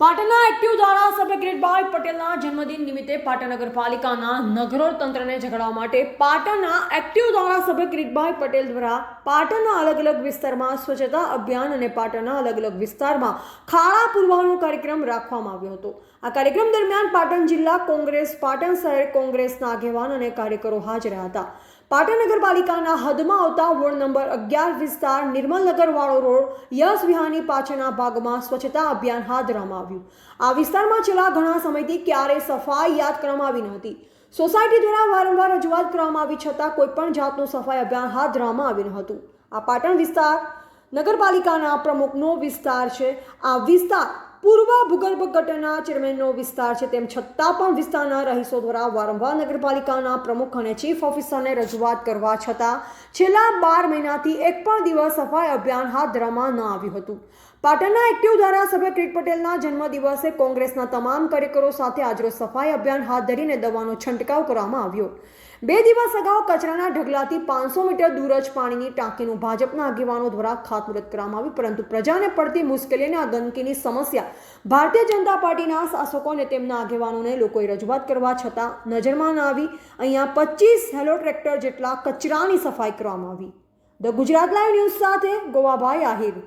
પાટણના એક્ટિવ ધારાસભ્ય કિરીટભાઈ પટેલના જન્મદિન નિમિત્તે પાટણ નગરપાલિકાના નગરોળ તંત્રને જગાડવા માટે પાટણના એક્ટિવ ધારાસભ્ય કિરીટભાઈ પટેલ દ્વારા પાટણના અલગ અલગ વિસ્તારમાં સ્વચ્છતા અભિયાન અને પાટણના અલગ અલગ વિસ્તારમાં ખાડા પૂરવાનો કાર્યક્રમ રાખવામાં આવ્યો હતો. આ કાર્યક્રમ દરમિયાન પાટણ જિલ્લા કોંગ્રેસ, પાટણ શહેર કોંગ્રેસના આગેવાન અને કાર્યકરો હાજર હતા. પાટણ નગરપાલિકાના હદમાં આવતા વોર્ડ નંબર 11 વિસ્તાર નિર્મલનગર વાળો રોડ યશ વિહારની પાછળના ભાગમાં સ્વચ્છતા અભિયાન હાથ ધરવામાં આવ્યું. આ વિસ્તારમાં છેલ્લા ઘણા સમયથી ક્યારેય સફાઈ યાદ કરવામાં આવી ન હતી. સોસાયટી દ્વારા વારંવાર રજૂઆત કરવામાં આવી છતાં કોઈ પણ જાતનું સફાઈ અભિયાન હાથ ધરવામાં આવ્યું ન હતું. આ પાટણ વિસ્તાર નગરપાલિકાના પ્રમુખનો વિસ્તાર છે. આ વિસ્તાર પૂર્વ ભૂગર્ભ ગટરના ચેરમેનનો વિસ્તાર છે. તેમ છતાં પણ વિસ્તારના રહીશો દ્વારા વારંવાર નગરપાલિકાના પ્રમુખ અને ચીફ ઓફિસરને રજૂઆત કરવા છતાં છેલ્લા 12 મહિનાથી એક પણ દિવસ સફાઈ અભિયાન હાથ ધરવામાં ન આવ્યું હતું. પાટણના એક્ટિવ ધારાસભ્ય કિરીટ પટેલના જન્મદિવસે કોંગ્રેસના તમામ કાર્યકરો સાથે આજરોજ સફાઈ અભિયાન હાથ ધરીને દવાનો છંટકાવ કરવામાં આવ્યો. 2 દિવસ અગાઉ કચરાના ઢગલાથી 500 મીટર દૂર જ પાણીની ટાંકીનું ભાજપના આગેવાનો દ્વારા ખાતમુહૂર્ત કરવામાં આવ્યું, પરંતુ પ્રજાને પડતી મુશ્કેલી અને આ ગંદકીની સમસ્યા ભારતીય જનતા પાર્ટીના શાસકો અને તેમના આગેવાનોને લોકોએ રજૂઆત કરવા છતાં નજરમાં ન આવી. અહીંયા 25 હેલો ટ્રેક્ટર જેટલા કચરાની સફાઈ કરવામાં આવી. ધ ગુજરાત લાઈવ ન્યૂઝ સાથે ગોવાભાઈ આહિર.